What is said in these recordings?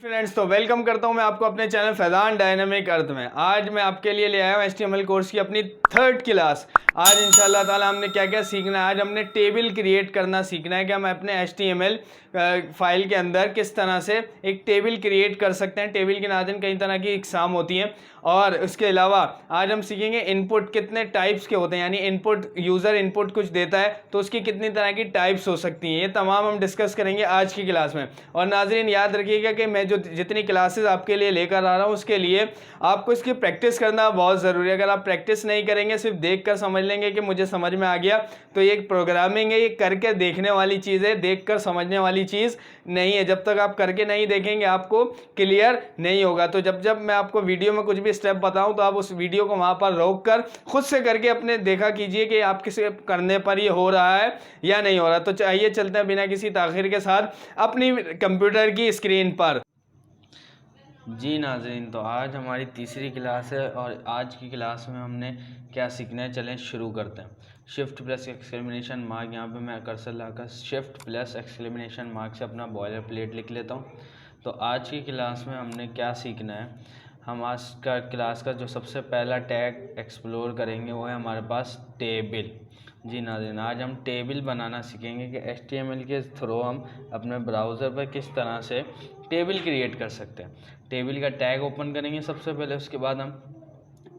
Friends, तो welcome करता हूं मैं आपको अपने चैनल फैज़ान डायनामिक अर्थ में। आज मैं आपके लिए ले आया हूं HTML कोर्स की अपनी थर्ड क्लास। आज इंशाल्लाह ताला हमने क्या क्या सीखना है। आज हमने टेबल क्रिएट करना सीखना है कि हम अपने HTML फाइल के अंदर किस तरह से एक टेबल क्रिएट कर सकते हैं। टेबल के नाज़रीन कई तरह की इकसाम होती हैं और इसके अलावा आज हम सीखेंगे इनपुट कितने टाइप्स के होते हैं, यानी इनपुट यूज़र इनपुट कुछ देता है तो उसकी कितनी तरह की टाइप्स हो सकती हैं। ये तमाम हम डिस्कस करेंगे आज की क्लास में। और नाज़रीन याद रखिएगा कि मैं जो जितनी क्लासेस आपके लिए लेकर आ रहा हूँ उसके लिए आपको इसकी प्रैक्टिस करना बहुत ज़रूरी है। अगर आप प्रैक्टिस नहीं करेंगे, सिर्फ देख कर समझ लेंगे कि मुझे समझ में आ गया, तो ये प्रोग्रामिंग है, ये करके देखने वाली चीज़ है, देख कर समझने वाली चीज़ नहीं है। जब तक आप करके नहीं देखेंगे आपको क्लियर नहीं होगा। तो जब जब मैं आपको वीडियो में कुछ भी स्टेप बताऊं तो आप उस वीडियो को वहां पर रोक कर खुद से करके अपने देखा कीजिए कि आप किसी करने पर ये हो रहा है या नहीं हो रहा। तो चाहिए चलते हैं बिना किसी ताखिर के साथ अपनी कंप्यूटर की स्क्रीन पर। जी नाज़रीन, तो आज हमारी तीसरी क्लास है और आज की क्लास में हमने क्या सीखना है, चलें शुरू करते हैं। शिफ्ट प्लस एक्सक्लेमेशन मार्क, यहाँ पे मैं कर्सर लाकर शिफ्ट प्लस एक्सक्लेमेशन मार्क से अपना बॉयलर प्लेट लिख लेता हूँ। तो आज की क्लास में हमने क्या सीखना है, हम आज का क्लास का जो सबसे पहला टैग एक्सप्लोर करेंगे वो है हमारे पास टेबल। जी नाज़रीन, आज हम टेबल बनाना सीखेंगे कि HTML के थ्रू हम अपने ब्राउज़र पर किस तरह से टेबल क्रिएट कर सकते हैं। टेबल का टैग ओपन करेंगे सबसे पहले, उसके बाद हम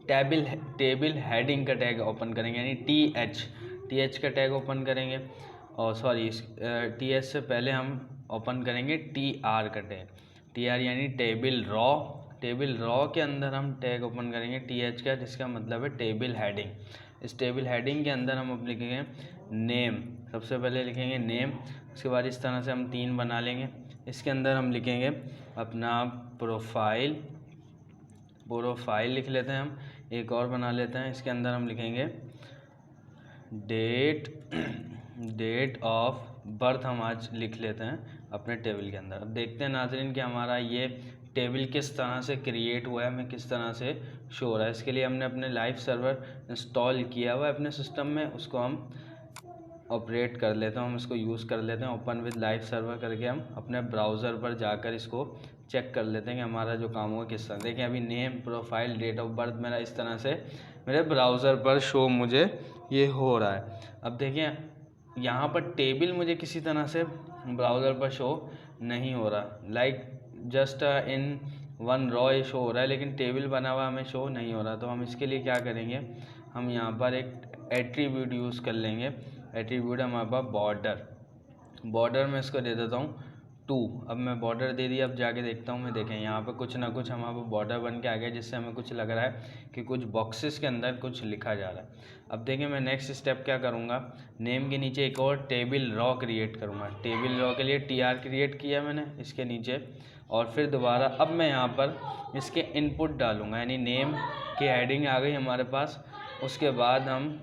टेबल हेडिंग का टैग ओपन करेंगे, यानी TH का टैग ओपन करेंगे। और सॉरी, TH से पहले हम ओपन करेंगे TR का टैग, TR यानी टेबल रॉ के अंदर हम टैग ओपन करेंगे TH का, जिसका मतलब है टेबल हेडिंग। इस टेबल हेडिंग के अंदर हम लिखेंगे नेम, सबसे पहले लिखेंगे नेम। उसके बाद इस तरह से हम 3 बना लेंगे। इसके अंदर हम लिखेंगे अपना प्रोफाइल लिख लेते हैं हम। एक और बना लेते हैं, इसके अंदर हम लिखेंगे डेट ऑफ बर्थ हम आज लिख लेते हैं अपने टेबल के अंदर। अब देखते हैं नाज़रीन कि हमारा ये टेबल किस तरह से क्रिएट हुआ है, हमें किस तरह से शो हो रहा है। इसके लिए हमने अपने लाइव सर्वर इंस्टॉल किया हुआ है अपने सिस्टम में, उसको हम ऑपरेट कर लेते हैं, हम इसको यूज़ कर लेते हैं। ओपन विद लाइव सर्वर करके हम अपने ब्राउज़र पर जाकर इसको चेक कर लेते हैं कि हमारा जो काम होगा किस तरह। देखें अभी name, profile, date of birth मेरा इस तरह से मेरे ब्राउज़र पर शो मुझे ये हो रहा है। अब देखें यहाँ पर टेबल मुझे किसी तरह से ब्राउज़र पर शो नहीं हो रहा, like just in one raw ये शो हो रहा है, लेकिन टेबल बना हुआ हमें शो नहीं हो रहा। तो हम इसके लिए क्या करेंगे, हम यहाँ पर एक एट्रीब्यूट यूज़ कर लेंगे। एट्रीब्यूट हमारे पास बॉर्डर में इसको दे देता हूँ 2। अब मैं बॉर्डर दे दिया, अब जाके देखता हूँ मैं, देखें यहाँ पे कुछ ना कुछ हमारे पास बॉर्डर बन के आ गया, जिससे हमें कुछ लग रहा है कि कुछ बॉक्सेस के अंदर कुछ लिखा जा रहा है। अब देखें मैं नेक्स्ट स्टेप क्या करूँगा, नेम के नीचे एक और टेबल रॉ क्रिएट करूँगा। टेबल रॉ के लिए TR क्रिएट किया मैंने इसके नीचे, और फिर दोबारा अब मैं यहाँ पर इसके इनपुट डालूँगा, यानी नेम की हेडिंग आ गई हमारे पास। उसके बाद हम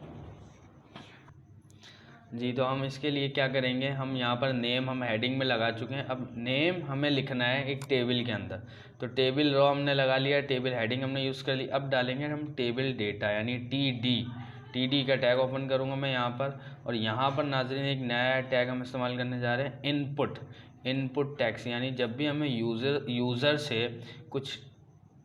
तो हम इसके लिए क्या करेंगे, हम यहाँ पर नेम हम हेडिंग में लगा चुके हैं। अब नेम हमें लिखना है एक टेबल के अंदर, तो टेबल रॉ हमने लगा लिया, टेबल हेडिंग हमने यूज़ कर ली। अब डालेंगे हम टेबल डेटा, यानी TD का टैग ओपन करूँगा मैं यहाँ पर। और यहाँ पर नाज़रीन एक नया टैग हम इस्तेमाल करने जा रहे हैं, इनपुट टैग्स, यानी जब भी हमें यूज़र से कुछ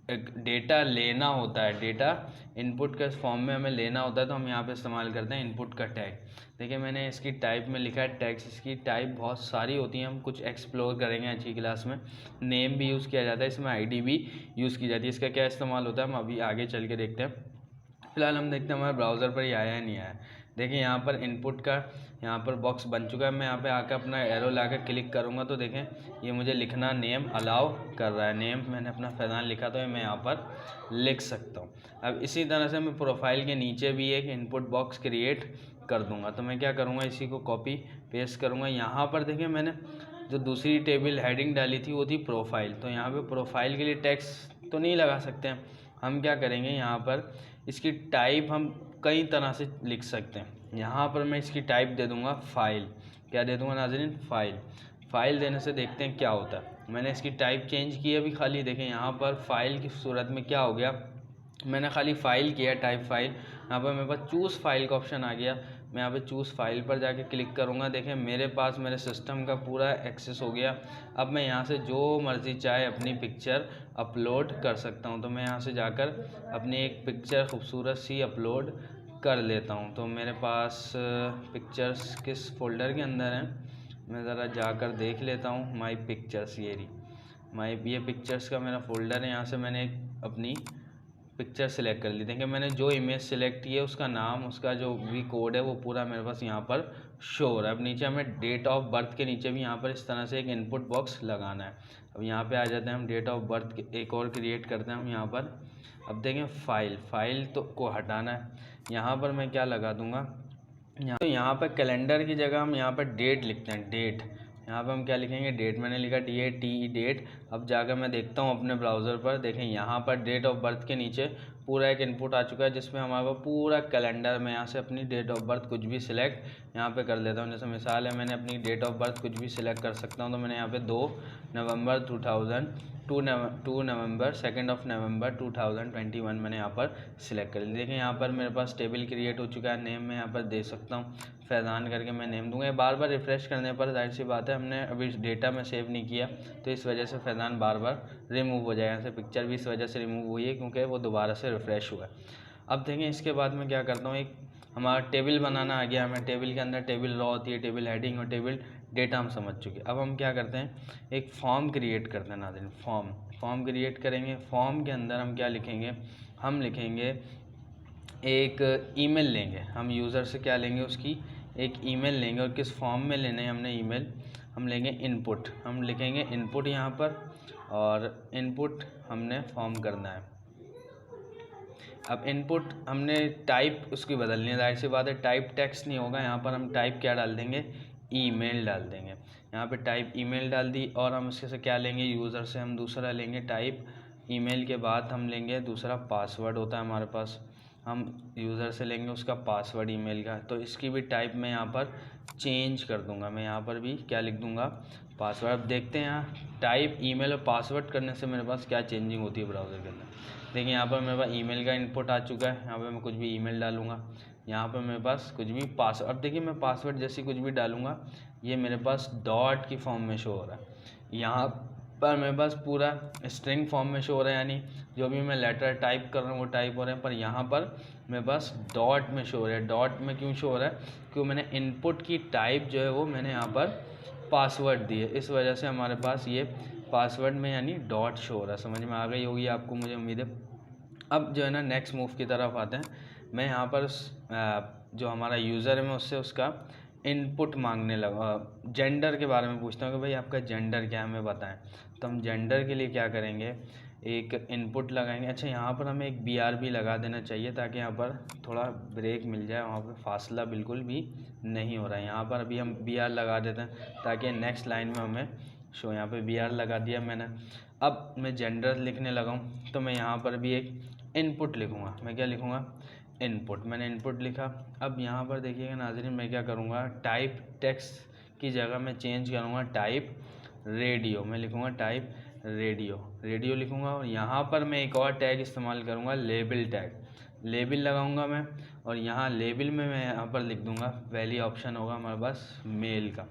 एक डेटा लेना होता है, डेटा इनपुट के फॉर्म में हमें लेना होता है, तो हम यहाँ पे इस्तेमाल करते हैं इनपुट का टैग। देखिए मैंने इसकी टाइप में लिखा है टैग्स, इसकी टाइप बहुत सारी होती हैं, हम कुछ एक्सप्लोर करेंगे आज की क्लास में। नेम भी यूज़ किया जाता है इसमें, ID भी यूज़ की जाती है। इसका क्या इस्तेमाल होता है हम अभी आगे चल के देखते हैं। फिलहाल हम देखते हैं हमारे ब्राउज़र पर ये आया है नहीं आया। देखिए यहाँ पर इनपुट का यहाँ पर बॉक्स बन चुका है। मैं यहाँ पे आकर अपना एरो लाकर क्लिक करूँगा तो देखें ये मुझे लिखना नेम अलाउ कर रहा है। नेम मैंने अपना फैज़ान लिखा तो मैं यहाँ पर लिख सकता हूँ। अब इसी तरह से मैं प्रोफाइल के नीचे भी एक इनपुट बॉक्स क्रिएट कर दूँगा। तो मैं क्या करूँगा, इसी को कॉपी पेस्ट करूँगा। यहाँ पर देखें मैंने जो दूसरी टेबल हेडिंग डाली थी वो थी प्रोफाइल, तो यहाँ पर प्रोफाइल के लिए टेक्स्ट तो नहीं लगा सकते हैं। हम क्या करेंगे, यहाँ पर इसकी टाइप हम कई तरह से लिख सकते हैं। यहाँ पर मैं इसकी टाइप दे दूँगा फाइल। क्या दे दूँगा नाज़रीन, फाइल देने से देखते हैं क्या होता है। मैंने इसकी टाइप चेंज की अभी, खाली देखें यहाँ पर फाइल की सूरत में क्या हो गया, मैंने खाली फाइल किया टाइप फाइल, यहाँ पर मेरे पास चूज़ फाइल का ऑप्शन आ गया। मैं यहाँ पे चूज़ फाइल पर जाके क्लिक करूँगा। देखें मेरे पास मेरे सिस्टम का पूरा एक्सेस हो गया। अब मैं यहाँ से जो मर्ज़ी चाहे अपनी पिक्चर अपलोड कर सकता हूँ। तो मैं यहाँ से जाकर अपनी एक पिक्चर खूबसूरत सी अपलोड कर लेता हूँ। तो मेरे पास पिक्चर्स किस फोल्डर के अंदर हैं मैं ज़रा जाकर देख लेता हूँ। माई पिक्चर्स, ये पिक्चर्स का मेरा फोल्डर है। यहाँ से मैंने अपनी पिक्चर सेलेक्ट कर ली। देखिए मैंने जो इमेज सेलेक्ट की है उसका नाम, उसका जो भी कोड है वो पूरा मेरे पास यहाँ पर शो हो रहा है। अब नीचे हमें डेट ऑफ बर्थ के नीचे भी यहाँ पर इस तरह से एक इनपुट बॉक्स लगाना है। अब यहाँ पे आ जाते हैं हम, डेट ऑफ बर्थ एक और क्रिएट करते हैं हम यहाँ पर। अब देखें फाइल तो को हटाना है। यहाँ पर मैं क्या लगा दूँगा, तो यहाँ पर कैलेंडर की जगह हम यहाँ पर डेट लिखते हैं। डेट यहाँ पे हम क्या लिखेंगे, डेट। मैंने लिखा DATE डेट। अब जाकर मैं देखता हूँ अपने ब्राउज़र पर। देखें यहाँ पर डेट ऑफ बर्थ के नीचे पूरा एक इनपुट आ चुका है जिसमें हमारे पास पूरा कैलेंडर में यहाँ से अपनी डेट ऑफ बर्थ कुछ भी सिलेक्ट यहाँ पे कर लेता हूँ। जैसे मिसाल है मैंने अपनी डेट ऑफ बर्थ कुछ भी सिलेक्ट कर सकता हूँ। तो मैंने यहाँ पे 2 नवंबर 2 नवंबर 2 नवंबर 2021 मैंने यहाँ पर सिलेक्ट कर लिया। देखिए यहाँ पर मेरे पास टेबल क्रिएट हो चुका है। नेम मैं यहाँ पर दे सकता हूँ फैज़ान करके मैं नेम दूंगा। बार बार रिफ़्रेश करने पर जाहिर सी बात है हमने अभी डेटा में सेव नहीं किया तो इस वजह से फैज़ान बार बार रिमूव हो जाएगा। यहाँ से पिक्चर भी इस वजह से रिमूव हुई है क्योंकि वो दोबारा से रिफ़्रेश हुआ है। अब देखें इसके बाद मैं क्या करता हूँ, एक हमारा टेबल बनाना आ गया हमें। टेबल के अंदर टेबल रॉ होती है, टेबल हेडिंग और टेबल डेटा हम समझ चुके। अब हम क्या करते हैं, एक फॉर्म क्रिएट करते हैं नाज़रीन। फॉर्म क्रिएट करेंगे। फॉर्म के अंदर हम क्या लिखेंगे, हम लिखेंगे एक ईमेल लेंगे। हम यूज़र से क्या लेंगे, उसकी एक ईमेल लेंगे। और किस फॉर्म में लेना है हमने ईमेल, हम लेंगे इनपुट। हम लिखेंगे इनपुट यहाँ पर और इनपुट हमने फॉर्म करना है। अब इनपुट हमने टाइप उसकी बदलनी है, जाहिर सी बात है टाइप टेक्स्ट नहीं होगा। यहाँ पर हम टाइप क्या डाल देंगे, ईमेल डाल देंगे। यहाँ पे टाइप ईमेल डाल दी और हम इसके से क्या लेंगे, यूज़र से हम दूसरा लेंगे टाइप ईमेल के बाद हम लेंगे दूसरा पासवर्ड होता है हमारे पास, हम यूज़र से लेंगे उसका पासवर्ड ईमेल का। तो इसकी भी टाइप मैं यहाँ पर चेंज कर दूँगा। मैं यहाँ पर भी क्या लिख दूँगा, पासवर्ड। अब देखते हैं यहाँ टाइप ईमेल और पासवर्ड करने से मेरे पास क्या चेंजिंग होती है ब्राउज़र के अंदर। देखिए यहाँ पर मेरे पास ईमेल का इनपुट आ चुका है। यहाँ पर मैं कुछ भी ईमेल डालूँगा, यहाँ पर मेरे पास कुछ भी पासवर्ड। अब देखिए मैं पासवर्ड जैसी कुछ भी डालूँगा, ये मेरे पास डॉट की फॉर्म में शो हो रहा है। यहाँ पर मेरे पास पूरा स्ट्रिंग फॉर्म में शो हो रहा है, यानी जो भी मैं लेटर टाइप कर रहा हूँ वो टाइप हो रहे हैं। पर यहाँ पर मेरे पास डॉट में शो हो रहा है। डॉट में क्यों शो हो रहा है, क्योंकि मैंने इनपुट की टाइप जो है वो मैंने यहाँ पर पासवर्ड दी है, इस वजह से हमारे पास ये पासवर्ड में यानी डॉट शो हो रहा है। समझ में आ गई होगी आपको, मुझे उम्मीद है। अब जो है ना नेक्स्ट मूव की तरफ आते हैं। मैं यहाँ पर जो हमारा यूज़र है मैं उससे उसका इनपुट मांगने लगा। जेंडर के बारे में पूछता हूँ कि भाई आपका जेंडर क्या है हमें बताएं। तो हम जेंडर के लिए क्या करेंगे, एक इनपुट लगाएंगे। अच्छा यहाँ पर हमें एक BRB लगा देना चाहिए ताकि यहाँ पर थोड़ा ब्रेक मिल जाए, वहाँ पर फासला बिल्कुल भी नहीं हो रहा है। यहाँ पर अभी हम BR लगा देते हैं ताकि नेक्स्ट लाइन में हमें शो। यहाँ पे BR लगा दिया मैंने। अब मैं जेंडर लिखने लगा हूँ तो मैं यहाँ पर भी एक इनपुट लिखूँगा। मैं क्या लिखूँगा, इनपुट। मैंने इनपुट लिखा। अब यहाँ पर देखिएगा नाज़रीन, मैं क्या करूँगा, टाइप टेक्स्ट की जगह मैं चेंज करूँगा टाइप रेडियो। मैं लिखूँगा टाइप रेडियो लिखूँगा। और यहाँ पर मैं एक और टैग इस्तेमाल करूँगा, लेबल टैग। लेबल लगाऊँगा मैं और यहाँ लेबल में मैं यहाँ पर लिख दूँगा, पहली ऑप्शन होगा हमारे पास मेल का,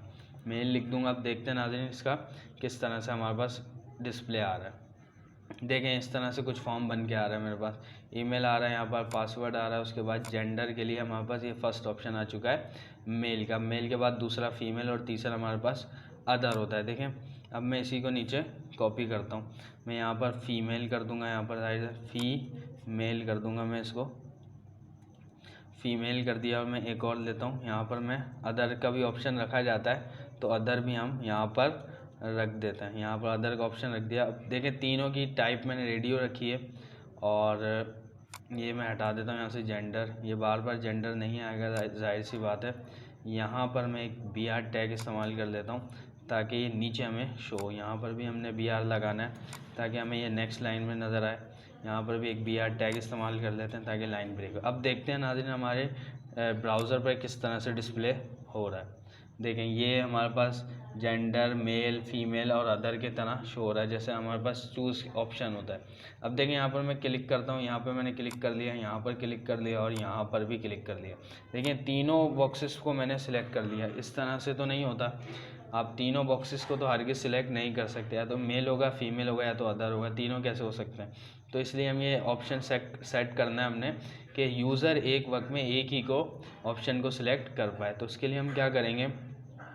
मेल लिख दूँगा। अब देखते हैं नाज़रीन इसका किस तरह से हमारे पास डिस्प्ले आ रहा है। देखें इस तरह से कुछ फॉर्म बन के आ रहा है मेरे पास। ईमेल आ रहा है, यहाँ पर पासवर्ड आ रहा है, उसके बाद जेंडर के लिए हमारे पास ये फर्स्ट ऑप्शन आ चुका है मेल का। मेल के बाद दूसरा फीमेल और तीसरा हमारे पास अदर होता है। देखें अब मैं इसी को नीचे कॉपी करता हूँ। मैं यहाँ पर फीमेल कर दूँगा, यहाँ पर फीमेल कर दूँगा। मैं इसको फीमेल कर दिया और मैं एक और लेता हूँ। यहाँ पर मैं अदर का भी ऑप्शन रखा जाता है तो अदर भी हम यहाँ पर रख देते हैं। यहाँ पर अदर का ऑप्शन रख दिया। अब देखें तीनों की टाइप मैंने रेडियो रखी है और ये मैं हटा देता हूँ यहाँ से जेंडर। ये बार बार जेंडर नहीं आएगा, जाहिर सी बात है। यहाँ पर मैं एक BR टैग इस्तेमाल कर लेता हूँ ताकि ये नीचे हमें शो। यहाँ पर भी हमने BR लगाना है ताकि हमें ये नेक्स्ट लाइन में नज़र आए। यहाँ पर भी एक BR टैग इस्तेमाल कर लेते हैं ताकि लाइन ब्रेक हो। अब देखते हैं नाज़रीन हमारे ब्राउज़र पर किस तरह से डिस्प्ले हो रहा है। देखें ये हमारे पास जेंडर मेल फीमेल और अदर के तरह शो हो रहा है, जैसे हमारे पास चूज़ ऑप्शन होता है। अब देखें यहाँ पर मैं क्लिक करता हूँ, यहाँ पर मैंने क्लिक कर लिया, यहाँ पर क्लिक कर लिया और यहाँ पर भी क्लिक कर लिया। देखिए तीनों बॉक्सेस को मैंने सिलेक्ट कर लिया। इस तरह से तो नहीं होता, आप तीनों बॉक्सेस को तो हरगिज़ सिलेक्ट नहीं कर सकते, या तो मेल होगा फीमेल होगा या तो अदर होगा, तीनों कैसे हो सकते हैं। तो इसलिए हम ये ऑप्शन सेट करना है हमने कि यूज़र एक वक्त में एक ही को ऑप्शन को सिलेक्ट कर पाए। तो उसके लिए हम क्या करेंगे,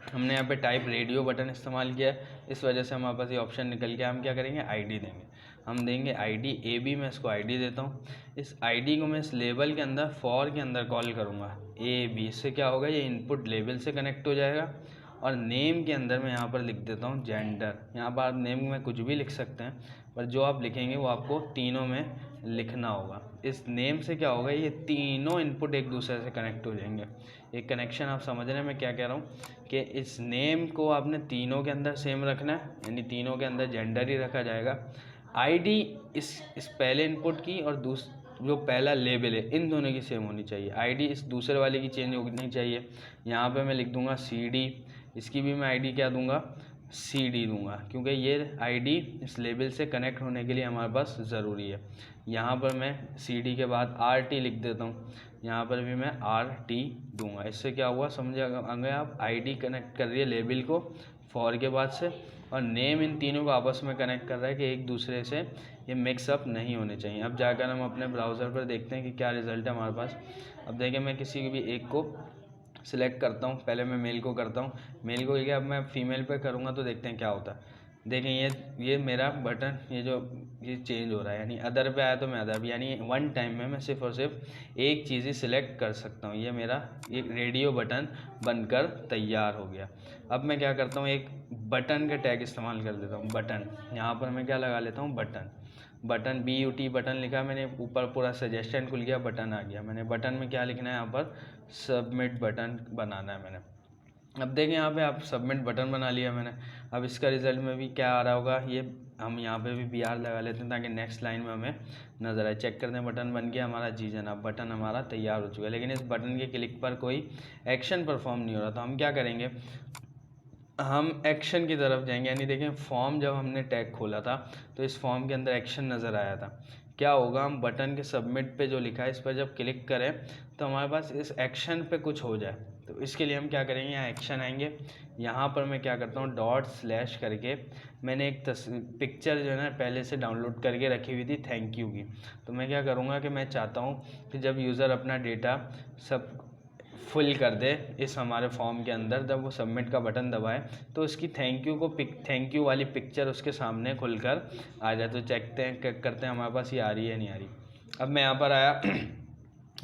हमने यहाँ पे टाइप रेडियो बटन इस्तेमाल किया है, इस वजह से हमारे पास ये ऑप्शन निकल गया। हम क्या करेंगे, आईडी देंगे, हम देंगे आईडी AB, मैं इसको आईडी देता हूँ। इस आईडी को मैं इस लेबल के अंदर फॉर के अंदर कॉल करूँगा AB। इससे क्या होगा, ये इनपुट लेबल से कनेक्ट हो जाएगा। और नेम के अंदर मैं यहाँ पर लिख देता हूँ जेंडर। यहाँ पर आप नेम में कुछ भी लिख सकते हैं, पर जो आप लिखेंगे वो आपको तीनों में लिखना होगा। इस नेम से क्या होगा, ये तीनों इनपुट एक दूसरे से कनेक्ट हो जाएंगे। एक कनेक्शन आप समझ रहे हैं मैं क्या कह रहा हूँ, कि इस नेम को आपने तीनों के अंदर सेम रखना है, यानी तीनों के अंदर जेंडर ही रखा जाएगा। आईडी इस पहले इनपुट की और जो पहला लेबल है इन दोनों की सेम होनी चाहिए। आईडी इस दूसरे वाले की चेंज होनी चाहिए। यहाँ पे मैं लिख दूंगा CD, इसकी भी मैं आईडी क्या दूंगा, CD दूंगा, क्योंकि ये आईडी इस लेबल से कनेक्ट होने के लिए हमारे पास ज़रूरी है। यहाँ पर मैं CD के बाद RT लिख देता हूँ, यहाँ पर भी मैं RT दूंगा। इससे क्या हुआ समझे अगर आप, आईडी कनेक्ट कर रही है लेबल को फॉर के बाद से, और नेम इन तीनों को आपस में कनेक्ट कर रहा है कि एक दूसरे से ये मिक्सअप नहीं होने चाहिए। अब जाकर हम अपने ब्राउज़र पर देखते हैं कि क्या रिज़ल्ट है हमारे पास। अब देखिए मैं किसी भी एक को सिलेक्ट करता हूँ, पहले मैं मेल को करता हूँ, मेल को लेके अब मैं फीमेल पे करूँगा तो देखते हैं क्या होता है। देखें ये मेरा बटन ये चेंज हो रहा है, यानी अदर पे आया तो मैं अदर, यानी वन टाइम में मैं सिर्फ और सिर्फ एक चीज़ ही सिलेक्ट कर सकता हूँ। ये मेरा एक रेडियो बटन बनकर तैयार हो गया। अब मैं क्या करता हूँ, एक बटन का टैग इस्तेमाल कर देता हूँ, बटन। यहाँ पर मैं क्या लगा लेता हूँ, बटन BUT बटन लिखा मैंने, ऊपर पूरा सजेशन खुल गया, बटन आ गया। मैंने बटन में क्या लिखना है, यहाँ पर सबमिट बटन बनाना है मैंने। अब देखें यहाँ पे आप सबमिट बटन बना लिया मैंने। अब इसका रिज़ल्ट में भी क्या आ रहा होगा, ये हम यहाँ पे भी BR लगा लेते हैं ताकि नेक्स्ट लाइन में हमें नज़र आए। चेक करते हैं, बटन बन गया हमारा, जी जनाब बटन हमारा तैयार हो चुका है। लेकिन इस बटन के क्लिक पर कोई एक्शन परफॉर्म नहीं हो रहा, तो हम क्या करेंगे, हम एक्शन की तरफ जाएंगे। यानी देखें फॉर्म जब हमने टैग खोला था तो इस फॉर्म के अंदर एक्शन नज़र आया था। क्या होगा, हम बटन के सबमिट पे जो लिखा है इस पर जब क्लिक करें तो हमारे पास इस एक्शन पे कुछ हो जाए। तो इसके लिए हम क्या करेंगे, यहाँ एक्शन आएंगे, यहाँ पर मैं क्या करता हूँ / करके मैंने एक पिक्चर जो है ना पहले से डाउनलोड करके रखी हुई थी थैंक यू की। तो मैं क्या करूँगा कि मैं चाहता हूँ कि जब यूज़र अपना डेटा सब फुल कर दे इस हमारे फॉर्म के अंदर, जब वो सबमिट का बटन दबाए तो उसकी थैंक यू वाली पिक्चर उसके सामने खुलकर आ जाए। तो चेक करते हैं हमारे पास ये आ रही है नहीं आ रही। अब मैं यहाँ पर आया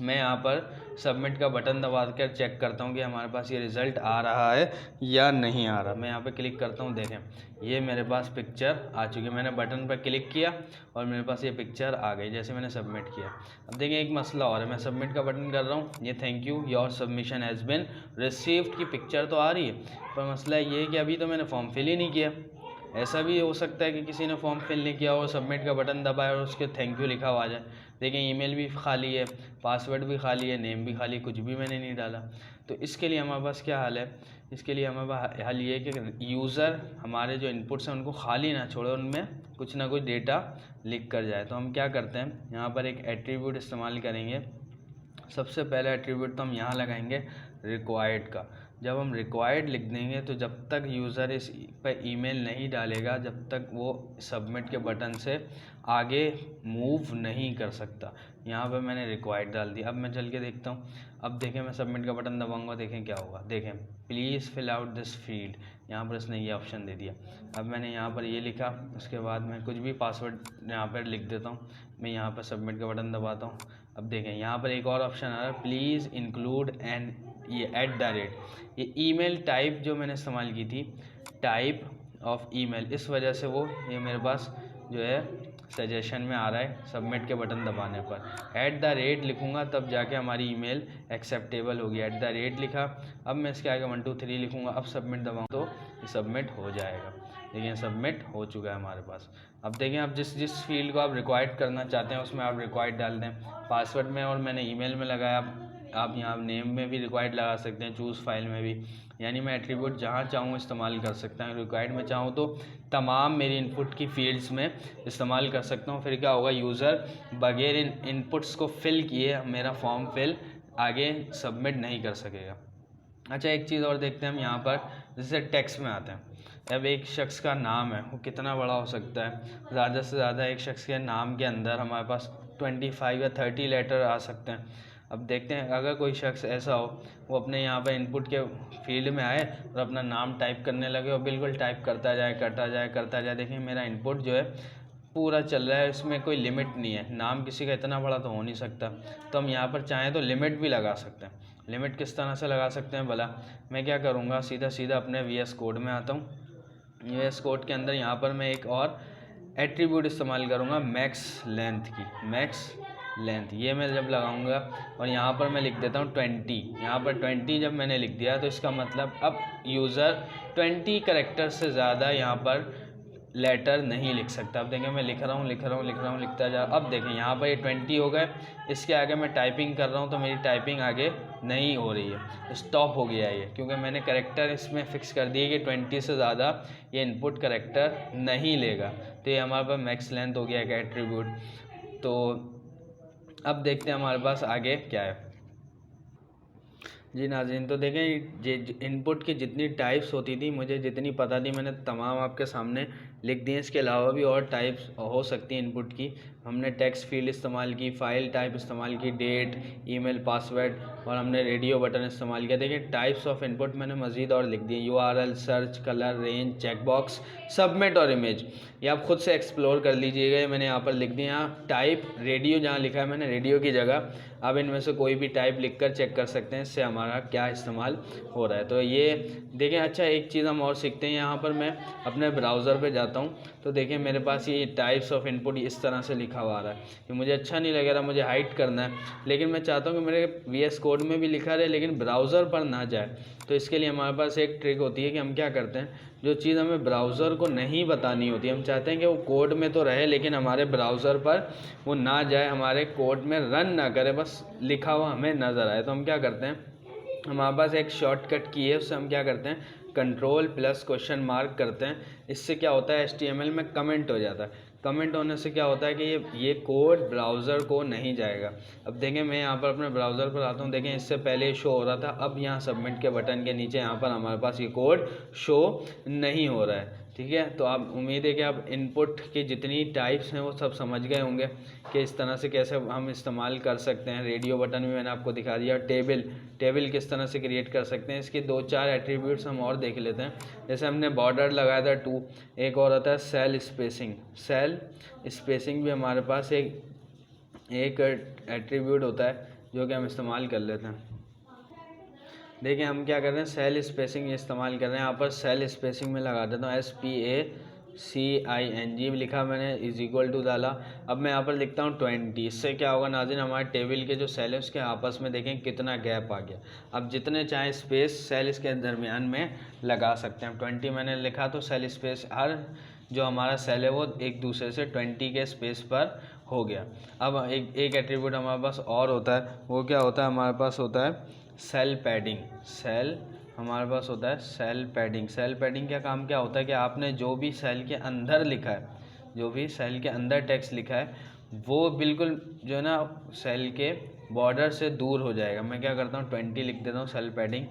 मैं यहाँ पर सबमिट का बटन दबा कर चेक करता हूँ कि हमारे पास ये रिज़ल्ट आ रहा है या नहीं आ रहा। मैं यहाँ पे क्लिक करता हूँ, देखें ये मेरे पास पिक्चर आ चुकी है। मैंने बटन पर क्लिक किया और मेरे पास ये पिक्चर आ गई जैसे मैंने सबमिट किया। अब देखें एक मसला और है, मैं सबमिट का बटन कर रहा हूँ, ये thank you your submission has been received की पिक्चर तो आ रही है, पर मसला ये है कि अभी तो मैंने फॉर्म फिल ही नहीं किया। ऐसा भी हो सकता है कि किसी ने फॉर्म फिल नहीं किया और सबमिट का बटन दबाया और उसके थैंक यू लिखा हुआ आ जाए। देखें ईमेल भी खाली है, पासवर्ड भी खाली है, नेम भी खाली, कुछ भी मैंने नहीं डाला। तो इसके लिए हमारे पास क्या हल है, इसके लिए हमारे पास हल ये है कि यूज़र हमारे जो इनपुट्स हैं उनको खाली ना छोड़े, उनमें कुछ ना कुछ डेटा लिख कर जाए। तो हम क्या करते हैं, यहाँ पर एक एट्रीब्यूट इस्तेमाल करेंगे। सबसे पहला एट्रीब्यूट तो हम यहाँ लगाएंगे रिक्वायर्ड का। जब हम रिक्वायर्ड लिख देंगे तो जब तक यूज़र इस पर ईमेल नहीं डालेगा जब तक वो सबमिट के बटन से आगे मूव नहीं कर सकता। यहाँ पे मैंने रिक्वायर्ड डाल दिया। अब मैं चल के देखता हूँ। अब देखें मैं सबमिट का बटन दबाऊंगा, देखें क्या होगा। देखें please fill out this field, यहाँ पर इसने ये ऑप्शन दे दिया। अब मैंने यहाँ पर ये लिखा, उसके बाद मैं कुछ भी पासवर्ड यहाँ पर लिख देता हूँ। मैं यहाँ पर सबमिट का बटन दबाता हूँ। अब देखें यहाँ पर एक और ऑप्शन आ रहा है, प्लीज़ इंक्लूड एंड ये @ ये ईमेल टाइप जो मैंने इस्तेमाल की थी, टाइप ऑफ ईमेल, इस वजह से वो ये मेरे पास जो है सजेशन में आ रहा है सबमिट के बटन दबाने पर। @ लिखूँगा तब जाके हमारी ईमेल एक्सेप्टेबल होगी। @ लिखा, अब मैं इसके आगे 1 2 3 लिखूँगा। अब सबमिट दबाऊँ तो ये सबमिट हो जाएगा। देखिए सबमिट हो चुका है हमारे पास। अब देखें आप जिस फील्ड को आप रिक्वायर्ड करना चाहते हैं उसमें आप रिक्वायर्ड डाल दें पासवर्ड में, और मैंने ईमेल में लगाया आप यहाँ नेम में भी रिक्वायर्ड लगा सकते हैं, चूज़ फाइल में भी, यानी मैं एट्रीब्यूट जहाँ चाहूँ इस्तेमाल कर सकता हूँ। रिक्वायर्ड में चाहूँ तो तमाम मेरी इनपुट की फील्ड्स में इस्तेमाल कर सकता हूँ। फिर क्या होगा, यूज़र बगैर इन इनपुट्स को फिल किए मेरा फॉर्म फिल आगे सबमिट नहीं कर सकेगा। अच्छा, एक चीज़ और देखते हैं हम यहाँ पर, जैसे टेक्स्ट में आते हैं। अब एक शख्स का नाम है वो कितना बड़ा हो सकता है, ज़्यादा से ज़्यादा एक शख्स के नाम के अंदर हमारे पास 25 या 30 लेटर आ सकते हैं। अब देखते हैं, अगर कोई शख्स ऐसा हो वो अपने यहाँ पर इनपुट के फील्ड में आए और अपना नाम टाइप करने लगे और बिल्कुल टाइप करता जाए करता जाए करता जाए, देखिए मेरा इनपुट जो है पूरा चल रहा है, इसमें कोई लिमिट नहीं है। नाम किसी का इतना बड़ा तो हो नहीं सकता, तो हम यहाँ पर चाहें तो लिमिट भी लगा सकते हैं। लिमिट किस तरह से लगा सकते हैं भला, मैं क्या करूँगा, सीधा सीधा अपने VS कोड में आता हूँ। VS कोड के अंदर यहाँ पर मैं एक और एट्रीब्यूट इस्तेमाल करूँगा, मैक्स लेंथ की। मैक्स लेंथ ये मैं जब लगाऊंगा और यहाँ पर मैं लिख देता हूँ 20। यहाँ पर 20 जब मैंने लिख दिया तो इसका मतलब अब यूज़र 20 कैरेक्टर से ज़्यादा यहाँ पर लेटर नहीं लिख सकता। अब देखें मैं लिख रहा हूँ लिखता जा, अब देखें यहाँ पर ये 20 हो गए, इसके आगे मैं टाइपिंग कर रहा हूँ तो मेरी टाइपिंग आगे नहीं हो रही है, स्टॉप हो गया है ये, क्योंकि मैंने करेक्टर इसमें फ़िक्स कर दिए कि 20 से ज़्यादा ये इनपुट करेक्टर नहीं लेगा। तो ये हमारे पास मैक्स लेंथ हो गया एक एट्रीब्यूट। तो अब देखते हैं हमारे पास आगे क्या है। जी नाज़रीन, तो देखें इनपुट की जितनी टाइप्स होती थी, मुझे जितनी पता थी, मैंने तमाम आपके सामने लिख दिए। इसके अलावा भी और टाइप्स हो सकती हैं इनपुट की। हमने टेक्स्ट फील्ड इस्तेमाल की, फ़ाइल टाइप इस्तेमाल की, डेट, ईमेल, पासवर्ड, और हमने रेडियो बटन इस्तेमाल किया। देखिए टाइप्स ऑफ इनपुट मैंने मज़ीद और लिख दिए, URL, search, colour, range, checkbox, submit और इमेज। ये आप खुद से एक्सप्लोर कर लीजिएगा, ये मैंने यहाँ पर लिख दिया। यहाँ टाइप रेडियो जहाँ लिखा है मैंने रेडियो की जगह आप इनमें से कोई भी टाइप लिखकर चेक कर सकते हैं इससे हमारा क्या इस्तेमाल हो रहा है। तो ये देखें, अच्छा एक चीज़ हम और सीखते हैं। यहाँ पर मैं अपने ब्राउज़र पे जाता हूँ तो देखें मेरे पास ये टाइप्स ऑफ इनपुट इस तरह से लिखा हुआ आ रहा है। ये मुझे अच्छा नहीं लग रहा, मुझे हाइड करना है, लेकिन मैं चाहता हूँ कि मेरे VS कोड में भी लिखा रहे लेकिन ब्राउज़र पर ना जाए। तो इसके लिए हमारे पास एक ट्रिक होती है कि हम क्या करते हैं, जो चीज़ हमें ब्राउज़र को नहीं बतानी होती, हम चाहते हैं कि वो कोड में तो रहे लेकिन हमारे ब्राउज़र पर वो ना जाए, हमारे कोड में रन ना करे, बस लिखा हुआ हमें नज़र आए। तो हम क्या करते हैं, हमारे पास एक शॉर्टकट की है, उससे हम क्या करते हैं, Ctrl+? करते हैं। इससे क्या होता है, HTML में कमेंट हो जाता है। कमेंट होने से क्या होता है कि ये कोड ब्राउज़र को नहीं जाएगा। अब देखें मैं यहाँ पर अपने ब्राउज़र पर आता हूँ, देखें इससे पहले शो हो रहा था, अब यहाँ सबमिट के बटन के नीचे यहाँ पर हमारे पास ये कोड शो नहीं हो रहा है। ठीक है, तो आप उम्मीद है कि आप इनपुट की जितनी टाइप्स हैं वो सब समझ गए होंगे कि इस तरह से कैसे हम इस्तेमाल कर सकते हैं। रेडियो बटन भी मैंने आपको दिखा दिया। टेबल किस तरह से क्रिएट कर सकते हैं, इसके 2-4 एट्रीब्यूट्स हम और देख लेते हैं। जैसे हमने बॉर्डर लगाया था 2, एक और आता है सेल स्पेसिंग भी हमारे पास एक एट्रीब्यूट होता है जो कि हम इस्तेमाल कर लेते हैं। देखिए हम क्या कर रहे हैं, सेल स्पेसिंग इस्तेमाल कर रहे हैं। यहाँ पर सेल स्पेसिंग में लगा देता हूँ SPACING लिखा मैंने, == डाला। अब मैं यहाँ पर लिखता हूँ 20। इससे क्या होगा नाज़रीन, हमारे टेबल के जो सेल है उसके आपस में देखें कितना गैप आ गया। अब जितने चाहे स्पेस सेल इसके दरमियान में लगा सकते हैं। 20 मैंने लिखा तो सेल स्पेस, हर जो हमारा सेल है वो एक दूसरे से 20 के स्पेस पर हो गया। अब एक एट्रीब्यूट हमारे पास और होता है, वो क्या होता है, हमारे पास होता है सेल पैडिंग। हमारे पास होता है सेल पैडिंग का काम क्या होता है कि आपने जो भी सेल के अंदर लिखा है, जो भी सेल के अंदर टेक्स्ट लिखा है वो बिल्कुल जो है ना सेल के बॉर्डर से दूर हो जाएगा। मैं क्या करता हूँ 20 लिख देता हूँ सेल पैडिंग,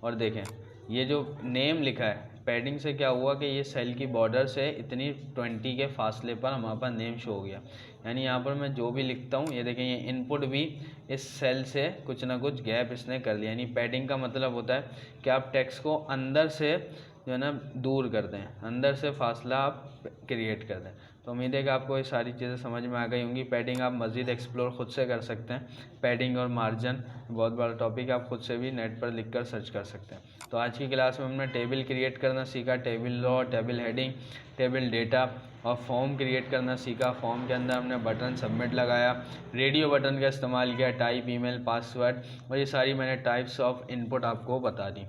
और देखें ये जो नेम लिखा है पैडिंग से क्या हुआ कि ये सेल की बॉर्डर से इतनी 20 के फासले पर हमारे पास नेम शो हो गया। यानी यहाँ पर मैं जो भी लिखता हूँ, ये देखें ये इनपुट भी इस सेल से कुछ ना कुछ गैप इसने कर लिया। यानी पैडिंग का मतलब होता है कि आप टेक्स्ट को अंदर से जो है ना दूर कर दें, अंदर से फासला आप क्रिएट कर दें। तो उम्मीद है कि आपको ये सारी चीज़ें समझ में आ गई होंगी। पैडिंग आप मज़ीद एक्सप्लोर खुद से कर सकते हैं। पैडिंग और मार्जिन बहुत बड़ा टॉपिक, आप खुद से भी नेट पर लिखकर सर्च कर सकते हैं। तो आज की क्लास में हमने टेबल क्रिएट करना सीखा, table row, table heading, table data, और फॉर्म क्रिएट करना सीखा। फॉर्म के अंदर हमने बटन सबमिट लगाया, रेडियो बटन का इस्तेमाल किया, टाइप, ईमेल, पासवर्ड, और ये सारी मैंने टाइप्स ऑफ इनपुट आपको बता दी।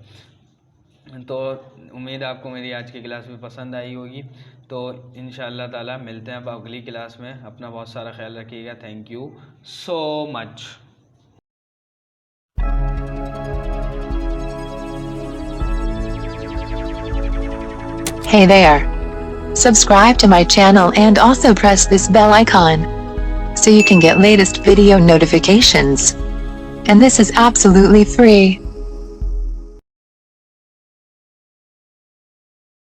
तो उम्मीद है आपको मेरी आज की क्लास भी पसंद आई होगी। तो इंशाअल्लाह ताला मिलते हैं अब अगली क्लास में। अपना बहुत सारा ख्याल रखिएगा। Thank you so much. Hey there. Subscribe to my channel and also press this bell icon so you can get latest video notifications. And this is absolutely free.